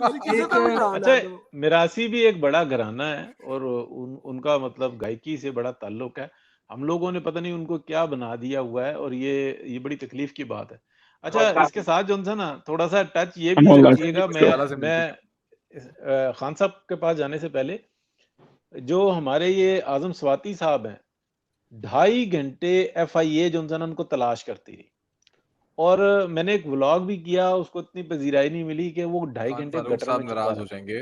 मेरी किसी एक का भी नाम अच्छा, ले दो। मिरासी भी एक बड़ा घराना है और उनका मतलब गायकी से बड़ा ताल्लुक है। हम लोगों ने पता नहीं उनको क्या बना दिया हुआ है और ये बड़ी तकलीफ की बात है। अच्छा, इसके साथ जो है ना थोड़ा सा टच ये भी रखिएगा। मैं खान साहब के पास जाने से पहले, जो हमारे ये आजम स्वाति साहब हैं, 2.5 घंटे FIA जो है ना उनको तलाश करती रही और मैंने एक व्लॉग भी किया, उसको इतनी पजीराई नहीं मिली कि वो 2.5 घंटे गटर में छुपा नाराज हो रहा। जाएंगे।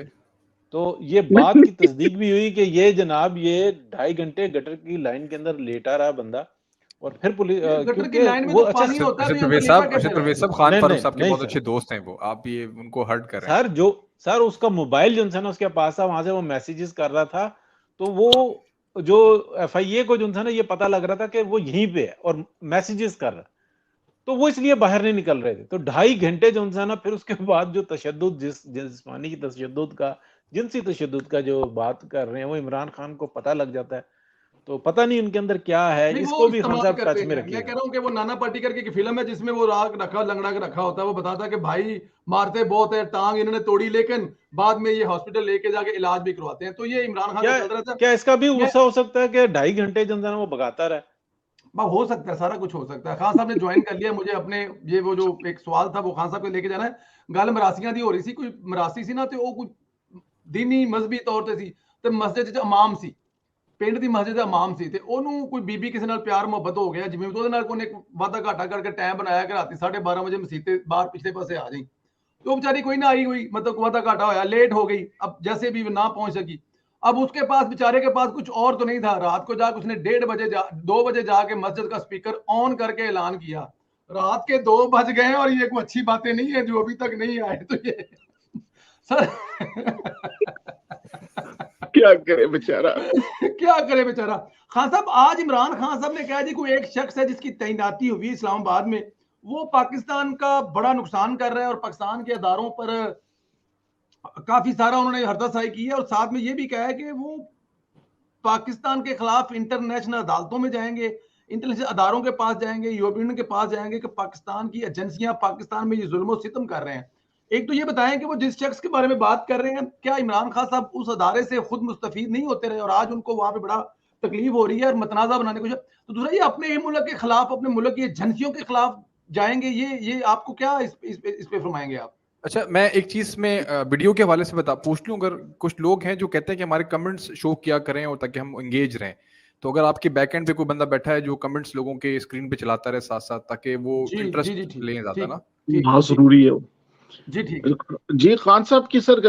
तो ये बात की तस्दीक भी हुई कि ये जनाब ये 2.5 घंटे गटर की लाइन के अंदर लेटा रहा बंदा और फिर पुलिस गटर की क्योंकि लाइन में वो तो अच्छा पानी होता है, अर्शद तो ये परवेज लेटा साहब कैसे अर्शद परवेज रहेगा? साहब, खान नहीं फारूक नहीं साहब के नहीं बहुत सर, अच्छे दोस्त हैं वो, आप ये उनको हर्ट कर रहे हैं। सर उसका मोबाइल जो है ना उसके पास था, वहां से वो मैसेजेस कर रहा था, तो वो जो FIA को जो है ना ये पता लग रहा था कि वो यहीं पे है और मैसेजेस कर रहा है, तो वो इसलिए बाहर नहीं निकल रहे थे। तो 2.5 घंटे जो है ना, फिर उसके बाद जो तशद्दुद, जिस्मानी तशद्दुद का, जिनसी तशद्दुद का जो बात कर रहे हैं, वो इमरान खान को पता लग जाता है। तो पता नहीं उनके अंदर क्या है, नहीं, इसको वो भी खान इस्तेमाल साहब करते टच में हैं। मैं कह रखिएगा। रहा हूँ कि वो नाना पाटेकर की फिल्म है जिसमें वो राग रखा लंगड़ा के रखा होता है, वो बताता है कि भाई मारते बहुत है, टांग इन्होंने तोड़ी, लेकिन बाद में ये हॉस्पिटल लेके जाके इलाज भी करवाते हैं। तो ये इमरान खान का क्या चल रहा था। क्या इसका भी मैं गुस्सा हो सकता है कि 2.5 घंटे जो है ना वो भगाता रहा? हो सकता है, सारा कुछ हो सकता है। खान साहब ने ज्वाइन कर लिया मुझे अपने, ये वो जो एक सवाल था वो खान साहब को लेके जाना है। गल मरासियां दी हो रही सी, कोई मरासी सी ना, तो वो कोई दीनी मजहबी तौर ते सी ते मस्जिद च इमाम सी, ਪਿੰਡ ਦੀ ਮਸਜਿਦ ਦਾ ਇਮਾਮ ਸੀ, ਤੇ ਉਹਨੂੰ ਕੋਈ ਬੀਬੀ ਕਿਸੇ ਨਾਲ ਪਿਆਰ ਮੁਹੱਬਤ ਹੋ ਗਿਆ, ਜਿਵੇਂ ਉਹਦੇ ਨਾਲ ਉਹਨੇ ਵਾਦਾ ਘਾਟਾ ਕਰਕੇ ਟਾਈਮ ਬਣਾਇਆ ਕਿ ਰਾਤੀ 12:30 ਵਜੇ ਮਸੀਤ ਤੇ ਬਾਹਰ ਪਿਛਲੇ ਪਾਸੇ ਆ ਜਾਈ। तो वो बेचारी कोई ना आई, हुई मतलब वादा घाटा होया, लेट हो गई, अब जैसे भी ना पहुंच सकी। अब उसके पास, बेचारे के पास कुछ और तो नहीं था। रात को जाकर उसने 1:30 बजे 2 बजे जाके मस्जिद का स्पीकर ऑन करके ऐलान किया। रात के 2 बज गए और ये कोई अच्छी बातें नहीं है जो अभी तक नहीं आए। तो ये सर क्या करे बेचारा, क्या करे बेचारा। खान साहब, आज इमरान खान साहब ने कहा जी कोई एक शख्स है जिसकी तैनाती हुई इस्लामाबाद में, वो पाकिस्तान का बड़ा नुकसान कर रहा है और पाकिस्तान के अदारों पर काफी सारा उन्होंने हरदसाई की है, और साथ में ये भी कहा है कि वो पाकिस्तान के खिलाफ इंटरनेशनल अदालतों में जाएंगे, इंटरनेशनल अदारों के पास जाएंगे, यूरोपियन यूनियन के पास जाएंगे कि पाकिस्तान की एजेंसियां पाकिस्तान में ये जुल्म सितम कर रहे हैं। एक तो ये बताएं कि वो जिस शख्स के बारे में बात कर रहे हैं, क्या इमरान खान साहब उस अदारे से खुद मुस्तफीद नहीं होते रहे और आज उनको वहां पे बड़ा तकलीफ हो रही है और मतनाजा बनाने को। तो दूसरा, ये अपने ही मुल्क के खिलाफ, अपने मुल्क की एजेंसियों के खिलाफ जाएंगे, ये आपको क्या इस पे फरमाएंगे आप? अच्छा, मैं एक चीज में वीडियो के हवाले से पूछ लूं। अगर कुछ लोग हैं जो कहते हैं कि हमारे कमेंट्स शो किया करें और ताकि हम एंगेज रहें, तो अगर आपके बैक एंड पे कोई बंदा बैठा है जो कमेंट्स लोगों के स्क्रीन पे चलाता रहे साथ साथ, ताकि वो इंटरेस्ट लें ज्यादा ना। हाँ जरूरी है जी ठीक। जी खान साहब की सर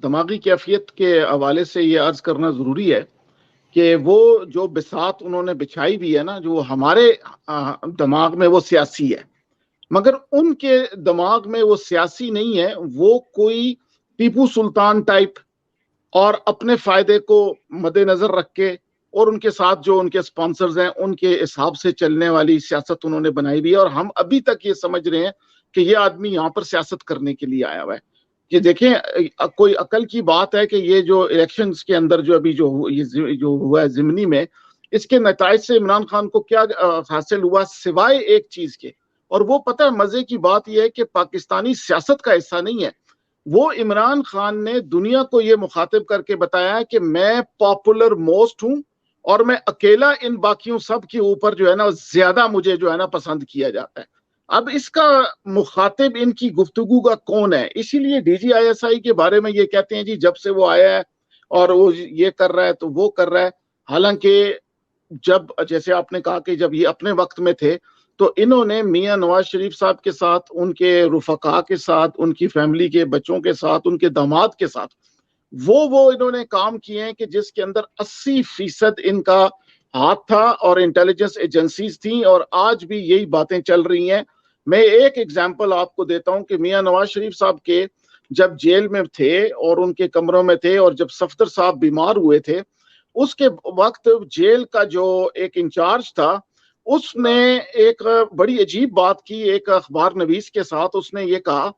दिमागी कैफियत के हवाले से ये अर्ज करना जरूरी है कि वो जो बिसात उन्होंने बिछाई भी है ना, जो हमारे दिमाग में वो सियासी है, मगर उनके दिमाग में वो सियासी नहीं है। वो कोई टीपू सुल्तान टाइप और अपने फायदे को मद्देनजर रख के और उनके साथ जो उनके स्पॉन्सर्स हैं उनके हिसाब से चलने वाली सियासत उन्होंने बनाई हुई है। और हम अभी तक ये समझ रहे हैं कि ये आदमी यहाँ पर सियासत करने के लिए आया हुआ है। ये देखें, कोई अकल की बात है कि ये जो इलेक्शंस के अंदर जो अभी जो हुआ है ज़िमनी में, इसके नताइज से इमरान खान को क्या हासिल हुआ सिवाय एक चीज के, और वो पता है मजे की बात यह है कि पाकिस्तानी सियासत का हिस्सा नहीं है। वो इमरान खान ने दुनिया को ये मुखातिब करके बताया है कि मैं पॉपुलर मोस्ट हूं और मैं अकेला इन बाकियों सब के ऊपर जो है ना ज्यादा मुझे जो है ना पसंद किया जाता है। अब इसका मुखातिब इनकी गुफ्तगू का कौन है? इसीलिए DGISI के बारे में ये कहते हैं जी जब से वो आया है और वो ये कर रहा है तो वो कर रहा है। हालांकि जब, जैसे आपने कहा कि जब ये अपने वक्त में थे तो इन्होंने मियां नवाज शरीफ साहब के साथ, उनके रुफका के साथ, उनकी फैमिली के बच्चों के साथ, उनके दामाद के साथ वो इन्होंने काम किए हैं कि जिसके अंदर 80% इनका हाथ था और इंटेलिजेंस एजेंसीज थी, और आज भी यही बातें चल रही हैं। मैं एक एग्जांपल आपको देता हूं कि मियां नवाज शरीफ साहब के जब जेल में थे और उनके कमरों में थे और जब सफदर साहब बीमार हुए थे, उसके वक्त जेल का जो एक इंचार्ज था उसने एक बड़ी अजीब बात की एक अखबार नवीस के साथ। उसने ये कहा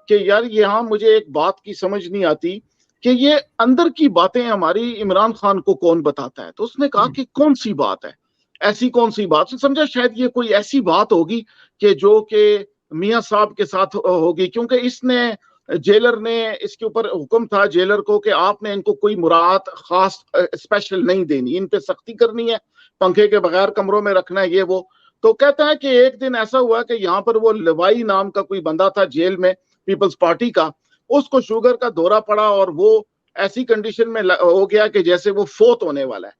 कि यार यहाँ मुझे एक बात की समझ नहीं आती कि ये अंदर की बातें हमारी इमरान खान को कौन बताता है। तो उसने कहा कि कौन सी बात है, ऐसी कौन सी बात? समझा शायद ये कोई ऐसी बात होगी कि जो कि मियां साहब के साथ होगी, क्योंकि इसने जेलर ने इसके ऊपर हुक्म था जेलर को कि आपने इनको कोई मुराद खास स्पेशल नहीं देनी, इन पे सख्ती करनी है, पंखे के बगैर कमरों में रखना है, ये वो। तो कहता है कि एक दिन ऐसा हुआ कि यहाँ पर वो लवाई नाम का कोई बंदा था जेल में, पीपल्स पार्टी का, उसको शुगर का दौरा पड़ा और वो ऐसी कंडीशन में हो गया कि जैसे वो फोत होने वाला है।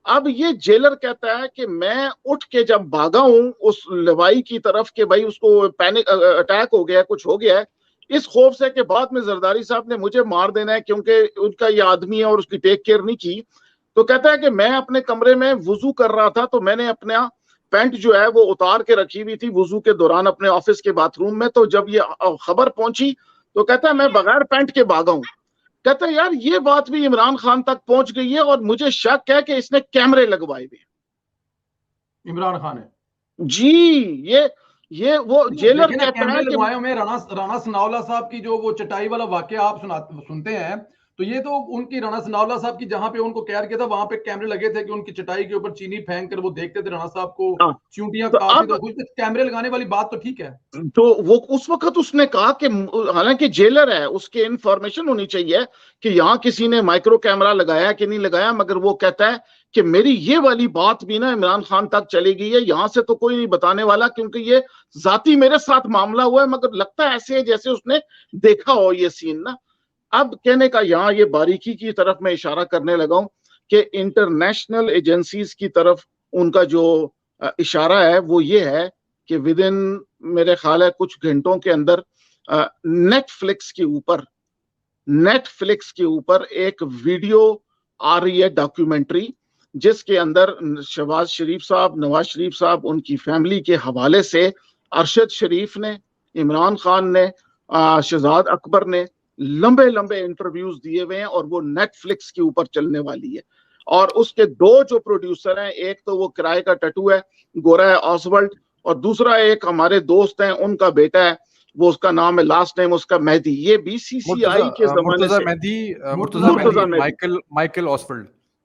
अब ये जेलर कहता है कि मैं उठ के जब भागा हूं उस लवाई की तरफ कि भाई उसको पैनिक अटैक हो गया, कुछ हो गया है, इस खौफ से कि बाद में जरदारी साहब ने मुझे मार देना है क्योंकि उनका ये आदमी है और उसकी टेक केयर नहीं की। तो कहता है कि मैं अपने कमरे में वुजू कर रहा था तो मैंने अपना पैंट जो है वो उतार के रखी हुई थी वुजू के दौरान अपने ऑफिस के बाथरूम में। तो जब ये खबर पहुंची तो कहता है मैं बगैर पैंट के भागा हूं। कहता है यार ये बात भी इमरान खान तक पहुंच गई है और मुझे शक है कि इसने कैमरे लगवाए हुए। इमरान खान है जी, ये वो जेलर कहता कैमरे है कि लगवाए में राणा सनाउल्लाह साहब की जो वो चटाई वाला वाकया आप सुनते हैं, तो ये तो उनकी राणा सनाउल्लाह साहब की जहां पे उनको कैद किया था वहां पे कैमरे लगे थे कि उनकी चटाई के ऊपर चीनी फेंक कर वो देखते थे राणा साहब को, चूंटियां तो काटती, तो कुछ कैमरे लगाने वाली बात तो ठीक है। तो वो उस वक्त उसने कहा कि हालांकि जेलर है उसके इंफॉर्मेशन होनी चाहिए कि यहाँ किसी ने माइक्रो कैमरा लगाया कि नहीं लगाया, मगर वो कहता है कि मेरी ये वाली बात भी ना इमरान खान तक चली गई है, यहां से तो कोई नहीं बताने वाला क्योंकि ये जाती मेरे साथ मामला हुआ है, मगर लगता है ऐसे है जैसे उसने देखा हो ये सीन ना। अब कहने का यहाँ ये बारीकी की तरफ मैं इशारा करने लगा हूं कि इंटरनेशनल एजेंसीज की तरफ उनका जो इशारा है वो ये है कि विद इन मेरे ख्याल है कुछ घंटों के अंदर नेटफ्लिक्स के ऊपर एक वीडियो आ रही है, डॉक्यूमेंट्री, जिसके अंदर शहबाज शरीफ साहब, नवाज शरीफ साहब, उनकी फैमिली के हवाले से अरशद शरीफ ने, इमरान खान ने, शहजाद अकबर ने लंबे लंबे इंटरव्यूज दिए हुए हैं और वो नेटफ्लिक्स के ऊपर चलने वाली है। और उसके दो जो प्रोड्यूसर हैं, एक तो वो किराए का टटू है, गोरा है, ऑसवर्ल्ड, और दूसरा एक हमारे दोस्त हैं, उनका बेटा है, वो उसका नाम है लास्ट नेम उसका मेहदी। ये बीसीसीआई के जमाने से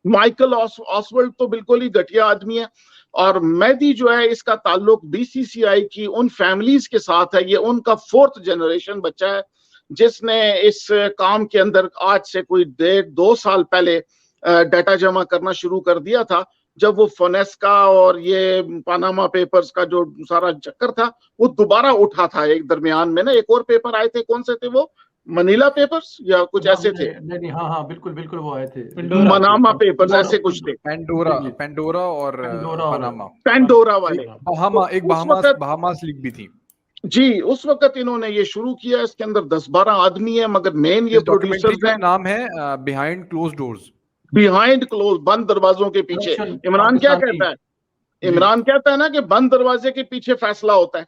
माइकल ऑसवर्ल्ड तो बिल्कुल ही घटिया आदमी है, और मेहदी जो है इसका ताल्लुक बीसीसीआई की उन फैमिलीज के साथ है। ये उनका 4th जनरेशन बच्चा है जिसने इस काम के अंदर आज से कोई 1.5-2 साल पहले डाटा जमा करना शुरू कर दिया था, जब वो फोनेस्का और ये पानामा पेपर्स का जो सारा चक्कर था वो दोबारा उठा था। एक दरमियान में ना एक और पेपर आए थे, कौन से थे वो, मनीला पेपर्स या कुछ ऐसे थे। नहीं, हाँ बिल्कुल वो आए थे, मनामा पेपर्स ऐसे कुछ थे, पेंडोरा और पेंडोरा वाले, बहामास लीग भी थी जी। उस वक्त इन्होंने ये शुरू किया, इसके अंदर 10-12 आदमी है, मगर मेन ये प्रोड्यूसर्स का नाम है behind close doors, behind close, बंद दरवाजों के पीछे। इमरान क्या कहता है, इमरान कहता है ना कि बंद दरवाजे के पीछे फैसला होता है।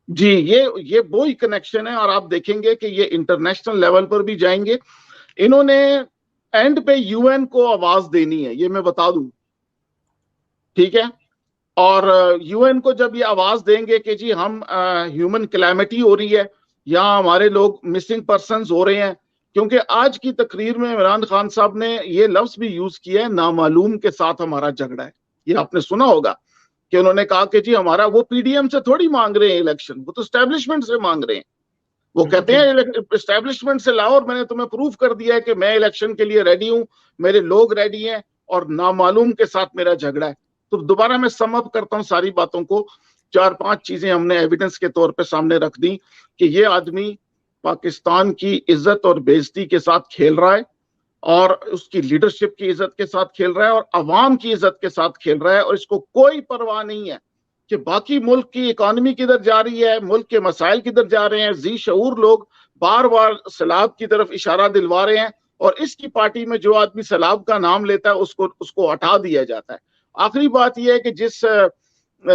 जी, ये वो ही कनेक्शन है, और आप देखेंगे कि ये इंटरनेशनल लेवल पर भी जाएंगे। इन्होंने एंड पे यूएन को आवाज देनी है, ये मैं बता दूं, ठीक है। और यूएन को जब ये आवाज देंगे कि जी हम ह्यूमन कैलेमिटी हो रही है, यहाँ हमारे लोग मिसिंग पर्सन्स हो रहे हैं, क्योंकि आज की तकरीर में इमरान खान साहब ने ये लफ्ज भी यूज किया है, नामालूम के साथ हमारा झगड़ा है। ये आपने सुना होगा कि उन्होंने कहा कि जी हमारा, वो पीडीएम से थोड़ी मांग रहे हैं इलेक्शन, वो तो एस्टेब्लिशमेंट से मांग रहे हैं। वो कहते हैं एस्टेब्लिशमेंट से लाओ और मैंने तुम्हें प्रूफ कर दिया है कि मैं इलेक्शन के लिए रेडी हूं, मेरे लोग रेडी हैं, और नामालूम के साथ मेरा झगड़ा है। तो दोबारा मैं सम अप करता हूं सारी बातों को। 4-5 चीजें हमने एविडेंस के तौर पे सामने रख दी कि ये आदमी पाकिस्तान की इज्जत और बेइज्जती के साथ खेल रहा है, और उसकी लीडरशिप की इज्जत के साथ खेल रहा है, और अवाम की इज्जत के साथ खेल रहा है, और इसको कोई परवाह नहीं है कि बाकी मुल्क की इकोनॉमी किधर जा रही है, मुल्क के मसाइल किधर जा रहे हैं। जी शऊर लोग बार बार सैलाब की तरफ इशारा दिलवा रहे हैं, और इसकी पार्टी में जो आदमी सैलाब का नाम लेता है उसको हटा दिया जाता है। आखिरी बात यह है कि जिस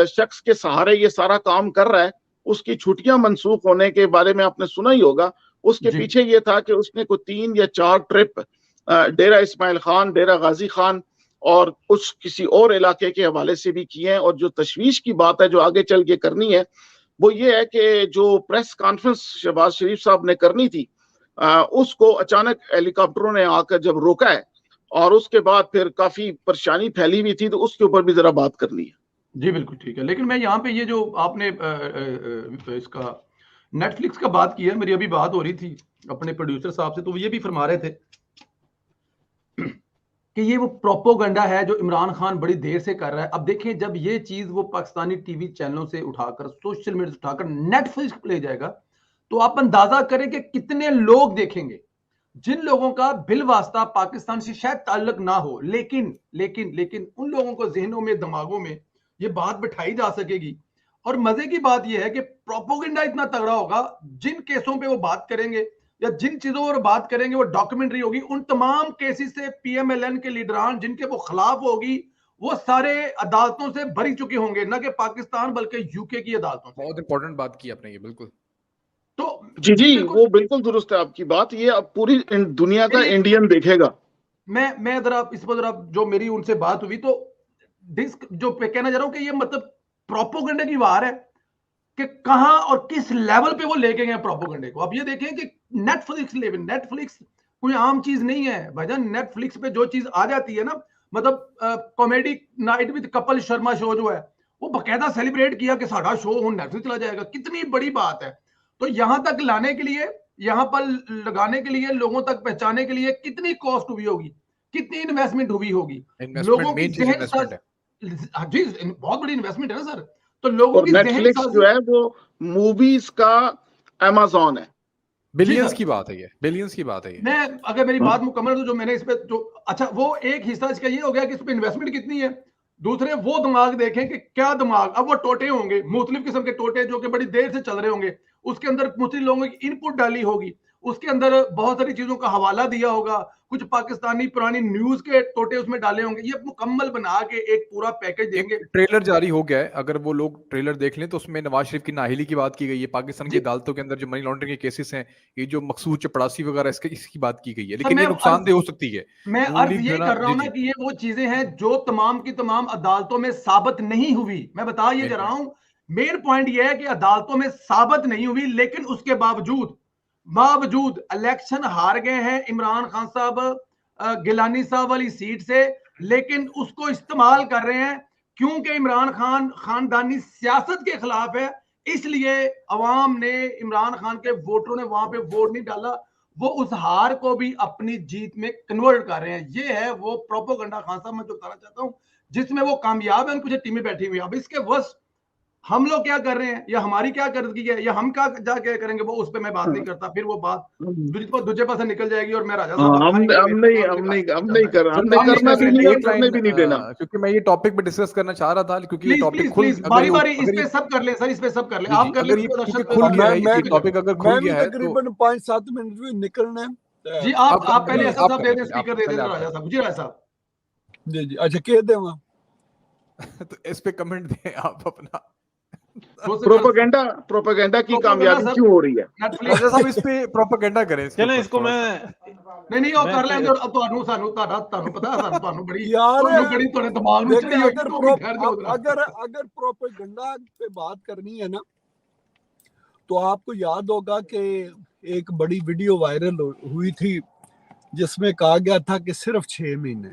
शख्स के सहारे ये सारा काम कर रहा है, उसकी छुट्टियां मंसूख होने के बारे में आपने सुना ही होगा। उसके पीछे ये था कि उसने कोई 3 या 4 ट्रिप डेरा इस्माइल खान, डेरा गाजी खान और कुछ किसी और इलाके के हवाले से भी किए हैं। और जो तशवीश की बात है जो आगे चल के करनी है, वो ये है कि जो प्रेस कॉन्फ्रेंस शहबाज शरीफ साहब ने करनी थी, उसको अचानक हेलीकॉप्टरों ने आकर जब रोका है, और उसके बाद फिर काफी परेशानी फैली हुई थी, तो उसके ऊपर भी जरा बात करनी है। जी बिल्कुल ठीक है। लेकिन मैं यहाँ पे ये जो आपने इसका नेटफ्लिक्स का बात किया, मेरी अभी बात हो रही थी अपने प्रोड्यूसर साहब से, तो ये भी फरमा रहे थे कि ये वो प्रोपोगंडा है जो इमरान खान बड़ी देर से कर रहा है। अब देखें, जब ये चीज वो पाकिस्तानी टीवी चैनलों से उठाकर, सोशल मीडिया से उठाकर नेटफ्लिक्स पे ले जाएगा, तो आप अंदाजा करें कि कितने लोग देखेंगे, जिन लोगों का बिल वास्ता पाकिस्तान से शायद ताल्लुक ना हो, लेकिन लेकिन लेकिन उन लोगों को जहनों में, दिमागों में ये बात बिठाई जा सकेगी। और मजे की बात यह है कि प्रोपोगंडा इतना तगड़ा होगा, जिन केसों पे वो बात करेंगे या जिन चीजों पर बात करेंगे वो डॉक्यूमेंट्री होगी, उन तमाम केसेस से पीएमएलएन के लीडरान जिनके वो खिलाफ होगी, वो सारे अदालतों से भरी चुके होंगे, न कि पाकिस्तान बल्कि यूके की अदालतों से। बहुत इंपॉर्टेंट बात की आपने, ये बिल्कुल। तो जी वो बिल्कुल दुरुस्त है आपकी बात, ये अब पूरी दुनिया का इंडियन देखेगा। मैं जरा इस पर जरा जो मेरी उनसे बात हुई, तो डिस्क जो कहना चाह रहा हूं कि ये मतलब प्रोपोगंडा की वार है कि कहां और किस लेवल पे वो लेके गए प्रोपोगंडे को। अब ये देखें कि नेटफ्लिक्स कोई आम चीज नहीं है भाईजान। नेटफ्लिक्स पे जो चीज आ जाती है ना, मतलब comedy night with Kapil Sharma show जो है, वो बकायदा सेलिब्रेट किया कि साडा शो हुन नेटफ्लिक्स चला जाएगा, कितनी बड़ी बात है। तो यहां तक लाने के लिए, यहां पर लगाने के लिए, लोगों तक पहुंचाने के लिए कितनी कॉस्ट हुई होगी, कितनी इन्वेस्टमेंट हुई होगी, लोगों की जहन साज, जी बहुत बड़ी इन्वेस्टमेंट है ना सर। तो लोगों की नेटफ्लिक्स जो है वो मूवीज का अमेज़न है। बिलियंस की बात है ये, बिलियंस की बात है ये। मैं अगर मेरी बात मुकम्मल, तो जो मैंने इस पे जो, अच्छा वो एक हिस्सा इसका ये हो गया कि इस पे इन्वेस्टमेंट कितनी है। दूसरे वो दिमाग देखें कि क्या दिमाग, अब वो टोटे होंगे, मुख्तलिफ किस्म के टोटे जो कि बड़ी देर से चल रहे होंगे, उसके अंदर मुख्तलिफ लोगों की इनपुट डाली होगी, उसके अंदर बहुत सारी चीजों का हवाला दिया होगा, कुछ पाकिस्तानी पुरानी न्यूज के टोटे उसमें डाले होंगे। ये मुकम्मल बना के एक पूरा पैकेज देंगे। ट्रेलर जारी हो गया है, अगर वो लोग ट्रेलर देख लें तो उसमें नवाज शरीफ की नाअहली की बात की गई है, पाकिस्तान की अदालतों के अंदर जो मनी लॉन्ड्रिंग के केसेस हैं, ये जो मकसूद चपड़ासी वगैरह, इसकी बात की गई है, लेकिन ये नुकसानदेह हो सकती है। मैं अर्ज ये कर रहा हूं ना कि ये वो चीजें हैं जो तमाम की तमाम अदालतों में साबित नहीं हुई। मैं बता ये जा रहा हूं, मेन पॉइंट ये है कि अदालतों में साबित नहीं हुई, लेकिन उसके बावजूद इलेक्शन हार गए हैं इमरान खान साहब गिलानी साहब वाली सीट से, लेकिन उसको इस्तेमाल कर रहे हैं क्योंकि इमरान खान खानदानी सियासत के खिलाफ है, इसलिए अवाम ने, इमरान खान के वोटरों ने वहां पे वोट नहीं डाला, वो उस हार को भी अपनी जीत में कन्वर्ट कर रहे हैं। ये है वो प्रोपोगंडा खान साहब मैं जो बताना चाहता हूं, जिसमें वो कामयाब है, उनकी पीछे टीमें बैठी हुई है। अब इसके वर्ष हम लोग क्या कर रहे हैं या हमारी क्या करदगी है या हम क्या जाके करेंगे, वो उस पर मैं बात नहीं करता, फिर वो बात दूसरे पास निकल जाएगी और मैं राजा साहब हम नहीं करना भी नहीं देना, क्योंकि मैं ये टॉपिक पे डिस्कस करना चाह रहा था, क्योंकि ये टॉपिक बारी इस पे सब कर ले सर, इस पे सब कर ले, आप कर ले, खुल गया है टॉपिक, अगर खुल गया है तकरीबन 5-7 मिनट में निकलना है जी। आप पहले ऐसा सब दे दें, स्पीकर दे दें राजा साहब। जी राजा साहब, जी अच्छा कह दे वहां तो इस पे कमेंट दें आप अपना। प्रोपेगेंडा की कामयाबी क्यों हो रही है? राजा साहब इस पे प्रोपेगेंडा करें, चलें इसको मैं नहीं ਉਹ ਕਰ ਲੈਂਦੇ। ਤੁਹਾਨੂੰ ਤੁਹਾਨੂੰ ਪਤਾ ਹੈ, ਤੁਹਾਨੂੰ ਬੜੀ यार ਬੜੀ ਤੁਹਾਡੇ ਦਿਮਾਗ ਨੂੰ ਚੜੀ ਹੋਈ। अगर प्रोपेगेंडा पे बात करनी है ना, तो आपको याद होगा कि एक बड़ी वीडियो वायरल हुई थी जिसमें कहा गया था कि सिर्फ 6 महीने